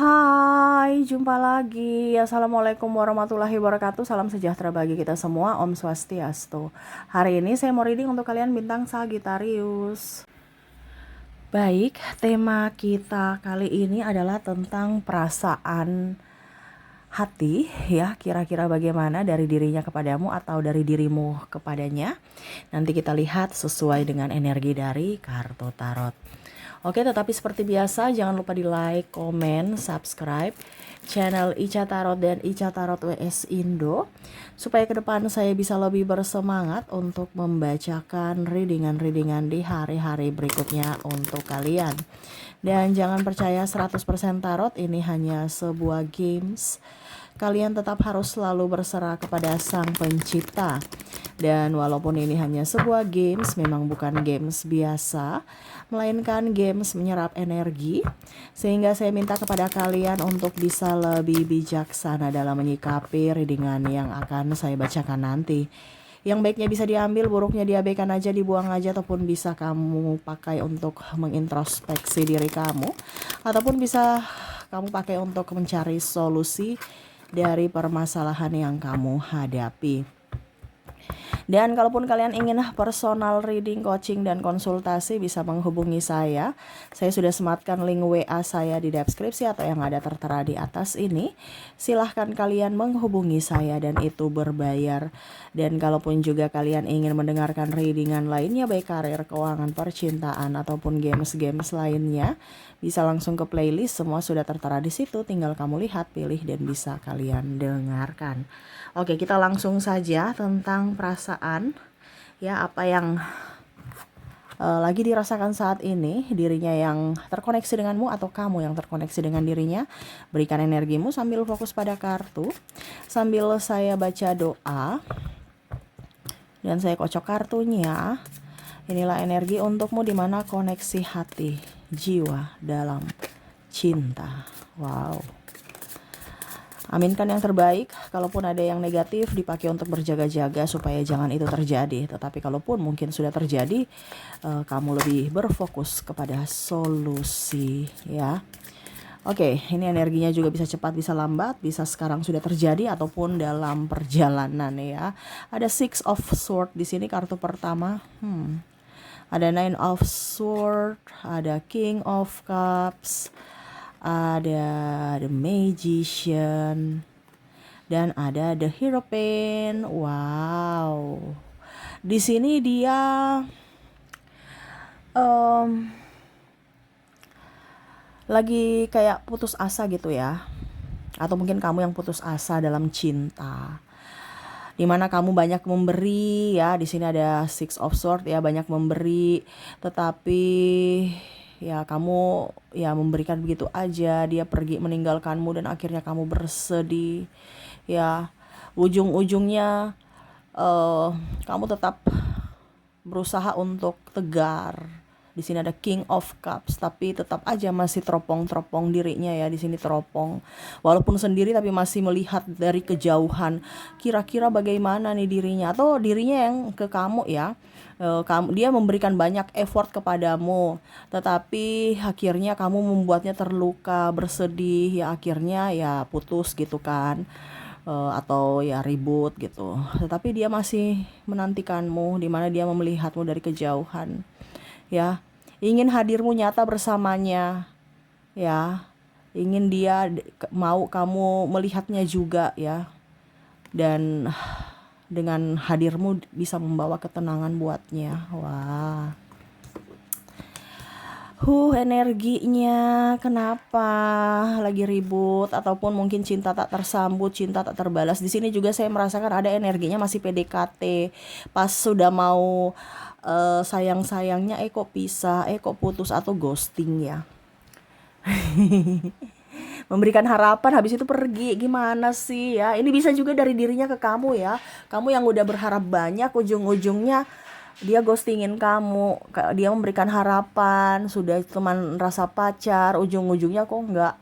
Hai, jumpa lagi. Assalamualaikum warahmatullahi wabarakatuh. Salam sejahtera bagi kita semua. Om Swastiastu. Hari ini saya mau reading untuk kalian bintang Sagittarius. Baik, tema kita kali ini adalah tentang perasaan hati ya. Kira-kira bagaimana dari dirinya kepadamu atau dari dirimu kepadanya. Nanti kita lihat sesuai dengan energi dari kartu tarot. Oke, tetapi seperti biasa jangan lupa di like, komen, subscribe channel Ica Tarot dan Ica Tarot WS Indo supaya ke depan saya bisa lebih bersemangat untuk membacakan readingan-readingan di hari-hari berikutnya untuk kalian. Dan jangan percaya 100% tarot ini hanya sebuah games. Kalian tetap harus selalu berserah kepada Sang Pencipta. Dan walaupun ini hanya sebuah games, memang bukan games biasa, melainkan games menyerap energi. Sehingga saya minta kepada kalian untuk bisa lebih bijaksana dalam menyikapi readingan yang akan saya bacakan nanti. Yang baiknya bisa diambil, buruknya diabaikan aja, dibuang aja, ataupun bisa kamu pakai untuk mengintrospeksi diri kamu, ataupun bisa kamu pakai untuk mencari solusi dari permasalahan yang kamu hadapi. Dan kalaupun kalian ingin personal reading, coaching, dan konsultasi bisa menghubungi saya. Saya sudah sematkan link WA saya di deskripsi atau yang ada tertera di atas ini. Silahkan kalian menghubungi saya dan itu berbayar. Dan kalaupun juga kalian ingin mendengarkan readingan lainnya baik karir, keuangan, percintaan, ataupun games-games lainnya, bisa langsung ke playlist, semua sudah tertera di situ. Tinggal kamu lihat, pilih, dan bisa kalian dengarkan. Oke, kita langsung saja tentang perasaan ya, apa yang lagi dirasakan saat ini, dirinya yang terkoneksi denganmu atau kamu yang terkoneksi dengan dirinya. Berikan energimu sambil fokus pada kartu, sambil saya baca doa dan saya kocok kartunya. Inilah energi untukmu di mana koneksi hati, jiwa dalam cinta. Wow. Aminkan yang terbaik. Kalaupun ada yang negatif dipakai untuk berjaga-jaga supaya jangan itu terjadi. Tetapi kalaupun mungkin sudah terjadi, kamu lebih berfokus kepada solusi ya. Oke, ini energinya juga bisa cepat, bisa lambat, bisa sekarang sudah terjadi ataupun dalam perjalanan ya. Ada Six of Swords di sini kartu pertama. Ada Nine of Swords, ada King of Cups, ada The Magician, dan ada The Hierophant. Wow. Di sini dia lagi kayak putus asa gitu ya. Atau mungkin kamu yang putus asa dalam cinta. Dimana kamu banyak memberi ya. Di sini ada Six of Swords ya, banyak memberi, tetapi ya kamu ya memberikan begitu aja, dia pergi meninggalkanmu dan akhirnya kamu bersedih ya. Ujung-ujungnya kamu tetap berusaha untuk tegar. Di sini ada King of Cups, tapi tetap aja masih teropong-teropong dirinya ya. Di sini teropong, walaupun sendiri tapi masih melihat dari kejauhan. Kira-kira bagaimana nih dirinya, atau dirinya yang ke kamu ya. Dia memberikan banyak effort kepadamu, tetapi akhirnya kamu membuatnya terluka, bersedih ya. Akhirnya ya putus gitu kan. Atau ya ribut gitu. Tetapi dia masih menantikanmu, di mana dia melihatmu dari kejauhan. Ya, ingin hadirmu nyata bersamanya. Ya, ingin dia mau kamu melihatnya juga ya. Dan dengan hadirmu bisa membawa ketenangan buatnya. Wah. Energinya kenapa lagi ribut ataupun mungkin cinta tak tersambut, cinta tak terbalas. Di sini juga saya merasakan ada energinya masih PDKT. Pas sudah mau sayang-sayangnya kok pisah, kok putus atau ghosting ya. Memberikan harapan habis itu pergi, gimana sih ya. Ini bisa juga dari dirinya ke kamu ya. Kamu yang udah berharap banyak, ujung-ujungnya dia ghostingin kamu. Dia memberikan harapan, sudah teman rasa pacar, ujung-ujungnya kok nggak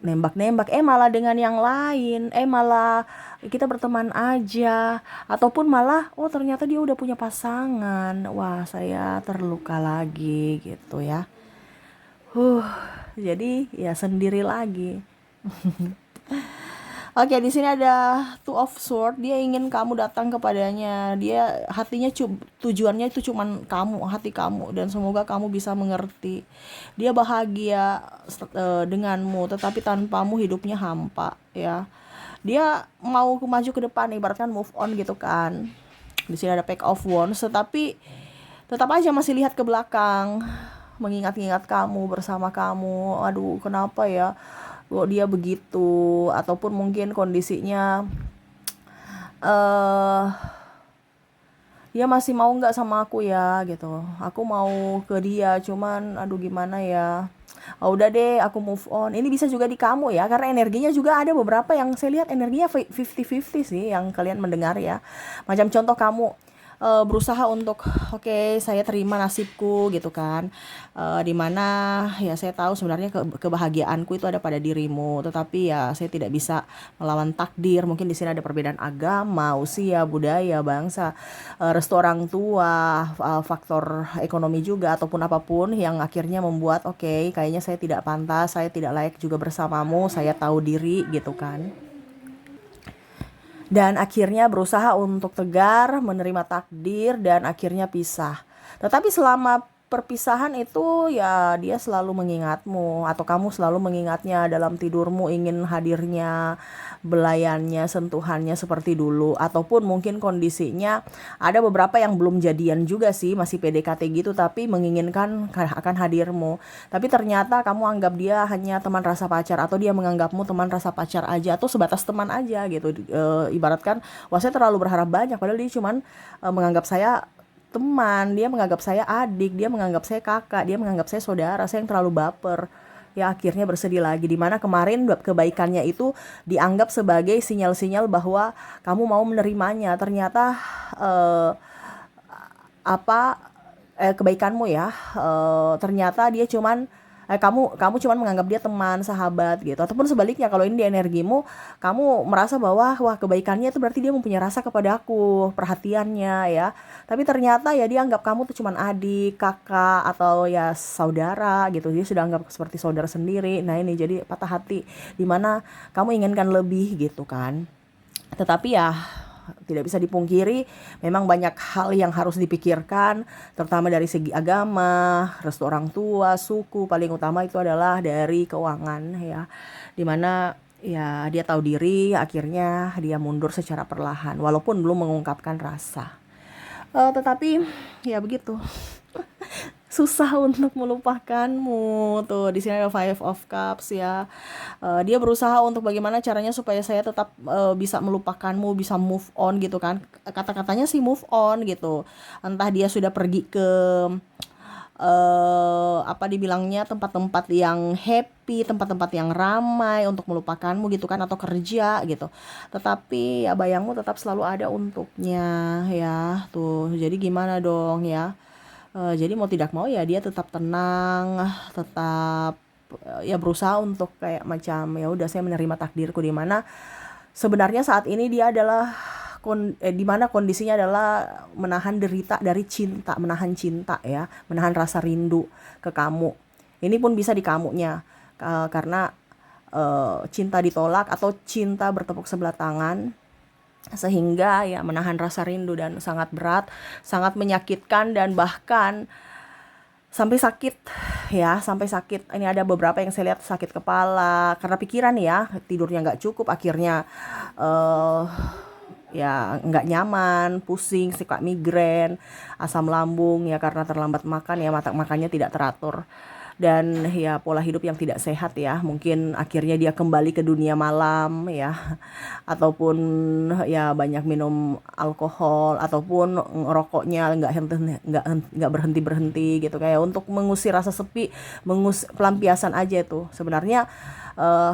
nembak-nembak, malah dengan yang lain, malah kita berteman aja, ataupun malah ternyata dia udah punya pasangan. Wah, saya terluka lagi gitu ya. Jadi ya sendiri lagi. Oke, di sini ada Two of Sword. Dia ingin kamu datang kepadanya. Dia hatinya tujuannya itu cuman kamu, hati kamu, dan semoga kamu bisa mengerti. Dia bahagia denganmu, tetapi tanpamu hidupnya hampa, ya. Dia mau maju ke depan, ibaratkan move on gitu kan. Di sini ada Pack of Wands, tetapi tetap aja masih lihat ke belakang, mengingat-ingat kamu, bersama kamu. Aduh, kenapa ya kok dia begitu, ataupun mungkin kondisinya eh dia masih mau nggak sama aku ya gitu, aku mau ke dia cuman aduh gimana ya. Oh, udah deh aku move on. Ini bisa juga di kamu ya, karena energinya juga ada beberapa yang saya lihat energinya 50-50 sih yang kalian mendengar ya. Macam contoh kamu berusaha untuk oke, saya terima nasibku gitu kan. Dimana ya saya tahu sebenarnya kebahagiaanku itu ada pada dirimu, tetapi ya saya tidak bisa melawan takdir. Mungkin di sini ada perbedaan agama, usia, budaya, bangsa, restu orang tua, faktor ekonomi juga, ataupun apapun yang akhirnya membuat oke, kayaknya saya tidak pantas, saya tidak layak juga bersamamu, saya tahu diri gitu kan. Dan akhirnya berusaha untuk tegar, menerima takdir, dan akhirnya pisah. Tetapi selama perpisahan itu ya dia selalu mengingatmu, atau kamu selalu mengingatnya dalam tidurmu, ingin hadirnya, belayannya, sentuhannya seperti dulu. Ataupun mungkin kondisinya ada beberapa yang belum jadian juga sih, masih PDKT gitu, tapi menginginkan akan hadirmu. Tapi ternyata kamu anggap dia hanya teman rasa pacar, atau dia menganggapmu teman rasa pacar aja, atau sebatas teman aja gitu. Ibaratkan, wah saya terlalu berharap banyak, padahal dia cuman menganggap saya teman, dia menganggap saya adik, dia menganggap saya kakak, dia menganggap saya saudara, saya yang terlalu baper. Ya akhirnya bersedih lagi, dimana kemarin kebaikannya itu dianggap sebagai sinyal-sinyal bahwa kamu mau menerimanya. Ternyata eh, apa kebaikanmu ya, ternyata dia cuman kamu cuman menganggap dia teman, sahabat gitu. Ataupun sebaliknya, kalau ini di energimu, kamu merasa bahwa wah kebaikannya itu berarti dia mempunyai rasa kepada aku, perhatiannya ya. Tapi ternyata ya dia anggap kamu tuh cuman adik, kakak, atau ya saudara gitu. Dia sudah anggap seperti saudara sendiri. Nah ini jadi patah hati, dimana kamu inginkan lebih gitu kan. Tetapi ya tidak bisa dipungkiri, memang banyak hal yang harus dipikirkan, terutama dari segi agama, restu orang tua, suku, paling utama itu adalah dari keuangan ya. Dimana ya dia tahu diri, akhirnya dia mundur secara perlahan, walaupun belum mengungkapkan rasa. Tetapi ya begitu. Susah untuk melupakanmu. Tuh di sini ada Five of Cups ya. Dia berusaha untuk bagaimana caranya supaya saya tetap bisa melupakanmu, bisa move on gitu kan. Kata-katanya sih move on gitu. Entah dia sudah pergi ke apa dibilangnya, tempat-tempat yang happy, tempat-tempat yang ramai untuk melupakanmu gitu kan, atau kerja gitu. Tetapi ya bayangmu tetap selalu ada untuknya ya. Tuh, jadi gimana dong ya? Jadi mau tidak mau ya dia tetap tenang, tetap ya berusaha untuk kayak macam ya udah saya menerima takdirku, di mana sebenarnya saat ini dia adalah di mana kondisinya adalah menahan derita dari cinta, menahan cinta ya, menahan rasa rindu ke kamu. Ini pun bisa di kamunya, karena cinta ditolak atau cinta bertepuk sebelah tangan, sehingga ya menahan rasa rindu, dan sangat berat, sangat menyakitkan, dan bahkan sampai sakit ya, sampai sakit. Ini ada beberapa yang saya lihat sakit kepala karena pikiran ya, tidurnya nggak cukup, akhirnya eh ya nggak nyaman, pusing, suka migrain, asam lambung ya karena terlambat makan ya, makannya tidak teratur, dan ya pola hidup yang tidak sehat ya. Mungkin akhirnya dia kembali ke dunia malam ya, ataupun ya banyak minum alkohol, ataupun ngerokoknya nggak berhenti berhenti gitu, kayak untuk mengusir rasa sepi, pelampiasan aja itu sebenarnya.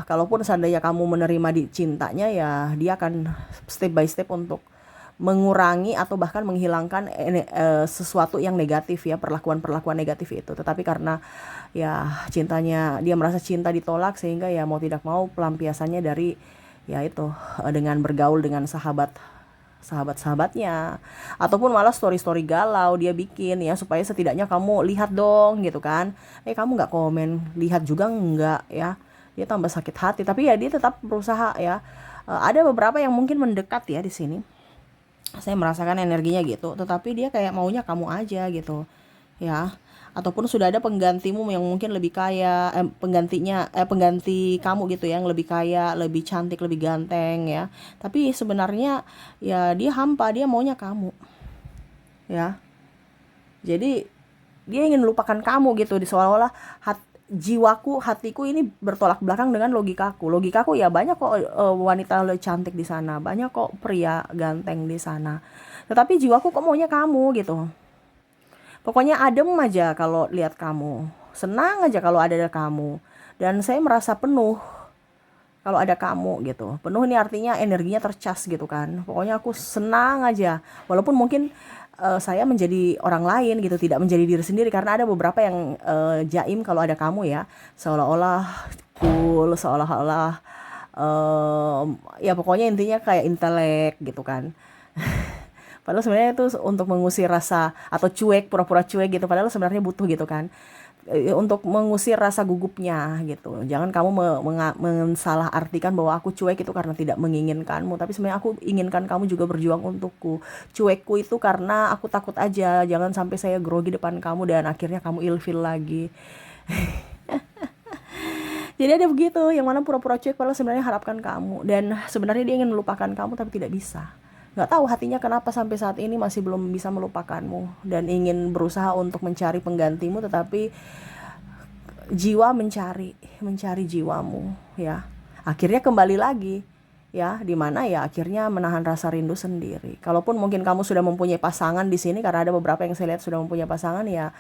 Kalaupun seandainya kamu menerima di cintanya ya, dia akan step by step untuk mengurangi atau bahkan menghilangkan sesuatu yang negatif ya, perlakuan-perlakuan negatif itu. Tetapi karena ya cintanya, dia merasa cinta ditolak, sehingga ya mau tidak mau pelampiasannya dari ya itu, dengan bergaul dengan sahabat sahabat-sahabatnya, ataupun malah story-story galau dia bikin ya, supaya setidaknya kamu lihat dong gitu kan. Kamu nggak komen, lihat juga nggak ya, dia tambah sakit hati. Tapi ya dia tetap berusaha ya. Ada beberapa yang mungkin mendekat ya di sini, saya merasakan energinya gitu, tetapi dia kayak maunya kamu aja gitu ya. Ataupun sudah ada penggantimu yang mungkin lebih kaya, pengganti kamu gitu ya, yang lebih kaya, lebih cantik, lebih ganteng ya. Tapi sebenarnya ya dia hampa, dia maunya kamu ya. Jadi dia ingin melupakan kamu gitu, di seolah-olah jiwaku, hatiku ini bertolak belakang dengan logikaku ya. Banyak kok wanita cantik di sana, banyak kok pria ganteng di sana, tetapi jiwaku kok maunya kamu gitu. Pokoknya adem aja kalau lihat kamu, senang aja kalau ada kamu, dan saya merasa penuh kalau ada kamu gitu. Penuh ini artinya energinya tercas gitu kan. Pokoknya aku senang aja, walaupun mungkin saya menjadi orang lain gitu, tidak menjadi diri sendiri, karena ada beberapa yang jaim kalau ada kamu ya, seolah-olah cool, seolah-olah ya pokoknya intinya kayak intelek gitu kan. Padahal sebenarnya itu untuk mengusir rasa, atau cuek, pura-pura cuek gitu. Padahal sebenarnya butuh gitu kan. Untuk mengusir rasa gugupnya gitu. Jangan kamu mensalah artikan bahwa aku cuek itu karena tidak menginginkanmu. Tapi sebenarnya aku inginkan kamu juga berjuang untukku. Cuekku itu karena aku takut aja. Jangan sampai saya grogi depan kamu dan akhirnya kamu ilfil lagi. Jadi ada begitu, yang mana pura-pura cuek padahal sebenarnya harapkan kamu. Dan sebenarnya dia ingin melupakan kamu tapi tidak bisa. Nggak tahu hatinya kenapa sampai saat ini masih belum bisa melupakanmu, dan ingin berusaha untuk mencari penggantimu, tetapi jiwa mencari jiwamu ya. Akhirnya kembali lagi ya, dimana ya akhirnya menahan rasa rindu sendiri. Kalaupun mungkin kamu sudah mempunyai pasangan di sini, karena ada beberapa yang saya lihat sudah mempunyai pasangan ya,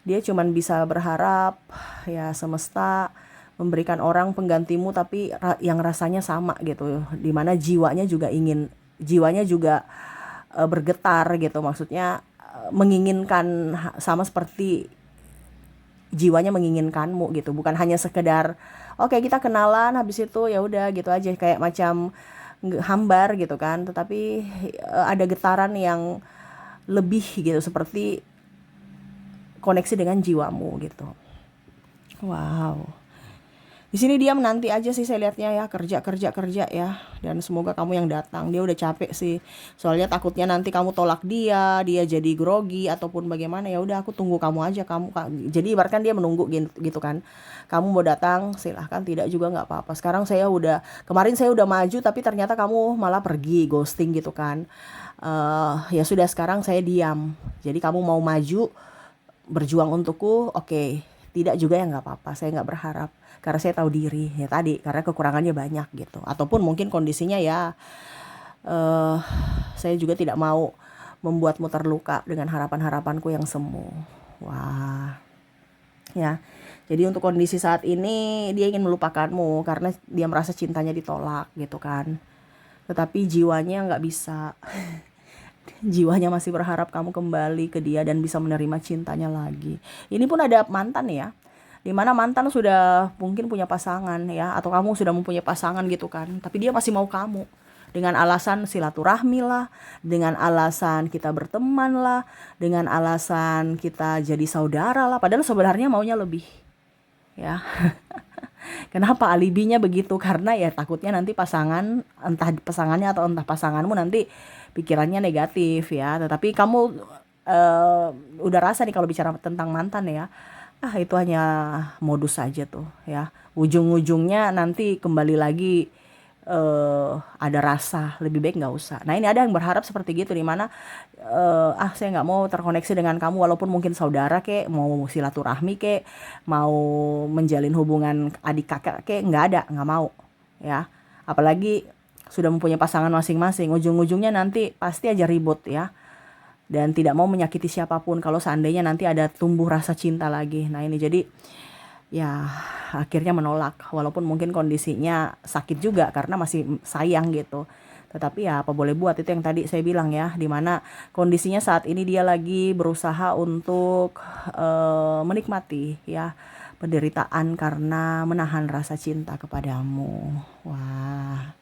dia cuman bisa berharap ya semesta memberikan orang penggantimu, tapi yang rasanya sama gitu, dimana jiwanya juga bergetar gitu, maksudnya menginginkan, sama seperti jiwanya menginginkanmu gitu, bukan hanya sekedar oke kita kenalan habis itu ya udah gitu aja kayak macam hambar gitu kan, tetapi ada getaran yang lebih gitu, seperti koneksi dengan jiwamu gitu. Wow. Di sini dia menanti aja sih saya lihatnya ya, kerja ya, dan semoga kamu yang datang. Dia udah capek sih, soalnya takutnya nanti kamu tolak dia jadi grogi ataupun bagaimana. Ya udah aku tunggu kamu aja, jadi ibaratkan dia menunggu gitu kan. Kamu mau datang silahkan, tidak juga nggak apa-apa. Sekarang kemarin saya udah maju tapi ternyata kamu malah pergi ghosting gitu kan. Ya sudah, sekarang saya diam. Jadi kamu mau maju berjuang untukku, oke. Tidak juga ya nggak apa-apa, saya nggak berharap, karena saya tahu diri ya tadi, karena kekurangannya banyak gitu, ataupun mungkin kondisinya ya saya juga tidak mau membuatmu terluka dengan harapan-harapanku yang semu. Wah ya, jadi untuk kondisi saat ini dia ingin melupakanmu karena dia merasa cintanya ditolak gitu kan, tetapi jiwanya nggak bisa. Jiwanya masih berharap kamu kembali ke dia dan bisa menerima cintanya lagi. Ini pun ada mantan ya, dimana mantan sudah mungkin punya pasangan ya, atau kamu sudah mempunyai pasangan gitu kan, tapi dia masih mau kamu dengan alasan silaturahmi lah, dengan alasan kita berteman lah, dengan alasan kita jadi saudara lah, padahal sebenarnya maunya lebih ya. Kenapa alibinya begitu? Karena ya takutnya nanti entah pasangannya atau entah pasanganmu nanti pikirannya negatif ya. Tetapi kamu udah rasa nih kalau bicara tentang mantan ya, itu hanya modus saja tuh ya. Ujung-ujungnya nanti kembali lagi ada rasa, lebih baik nggak usah. Nah ini ada yang berharap seperti gitu, dimana saya nggak mau terkoneksi dengan kamu, walaupun mungkin saudara kek, mau silaturahmi kek, mau menjalin hubungan adik kakak kek, nggak mau ya. Apalagi sudah mempunyai pasangan masing-masing, ujung-ujungnya nanti pasti aja ribut ya, dan tidak mau menyakiti siapapun kalau seandainya nanti ada tumbuh rasa cinta lagi. Nah ini jadi ya akhirnya menolak, walaupun mungkin kondisinya sakit juga karena masih sayang gitu. Tetapi ya apa boleh buat, itu yang tadi saya bilang ya, dimana kondisinya saat ini dia lagi berusaha untuk menikmati ya penderitaan karena menahan rasa cinta kepadamu. Wah.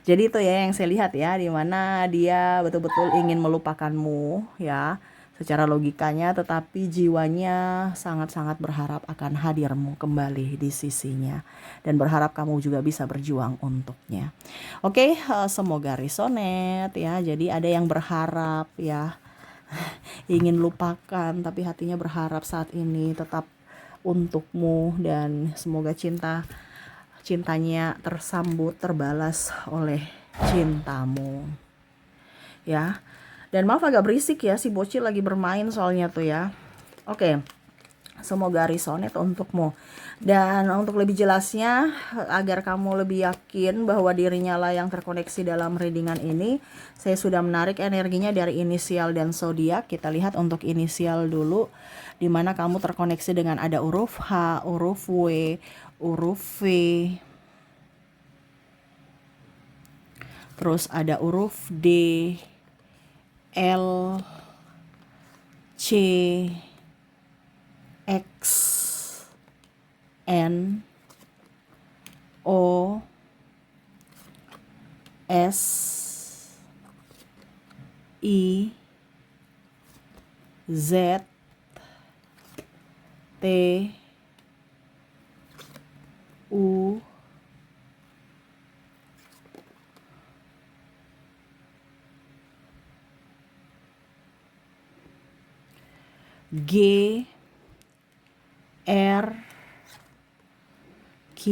Jadi itu ya yang saya lihat ya, di mana dia betul-betul ingin melupakanmu ya, secara logikanya, tetapi jiwanya sangat-sangat berharap akan hadirmu kembali di sisinya dan berharap kamu juga bisa berjuang untuknya. Oke, semoga resonate ya. Jadi ada yang berharap ya, ingin lupakan tapi hatinya berharap saat ini tetap untukmu, dan semoga cintanya tersambut, terbalas oleh cintamu ya. Dan maaf agak berisik ya, si bocil lagi bermain soalnya tuh ya. Oke, semoga resonate untukmu. Dan untuk lebih jelasnya, agar kamu lebih yakin bahwa dirinya lah yang terkoneksi dalam readingan ini, saya sudah menarik energinya dari inisial dan zodiak. Kita lihat untuk inisial dulu, dimana kamu terkoneksi dengan ada huruf H, huruf W, huruf V, terus ada huruf D, L, C, X, N, O, S, I, Z, T, U, G, R, Q,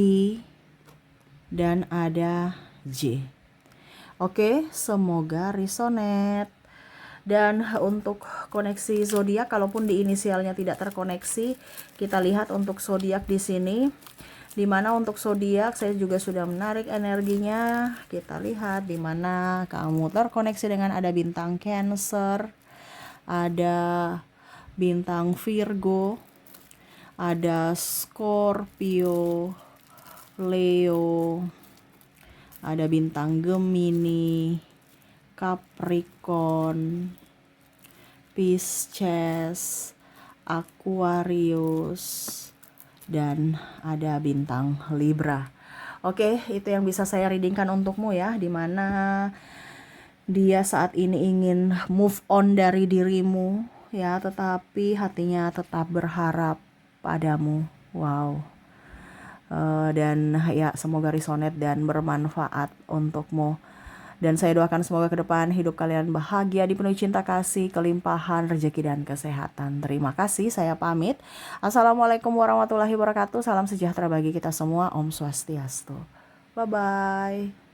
dan ada J. Oke, semoga resonate. Dan untuk koneksi zodiak, kalaupun di inisialnya tidak terkoneksi, kita lihat untuk zodiak di sini. Dimana untuk zodiak saya juga sudah menarik energinya. Kita lihat dimana kamu terkoneksi dengan ada bintang Cancer, ada bintang Virgo, ada Scorpio, Leo, ada bintang Gemini, Capricorn, Pisces, Aquarius, dan ada bintang Libra. Oke, itu yang bisa saya readingkan untukmu ya, dimana dia saat ini ingin move on dari dirimu ya, tetapi hatinya tetap berharap padamu. Wow. Dan ya semoga resonate dan bermanfaat untukmu. Dan saya doakan semoga ke depan hidup kalian bahagia, dipenuhi cinta kasih, kelimpahan, rezeki, dan kesehatan. Terima kasih, saya pamit. Assalamualaikum warahmatullahi wabarakatuh. Salam sejahtera bagi kita semua. Om Swastiastu. Bye-bye.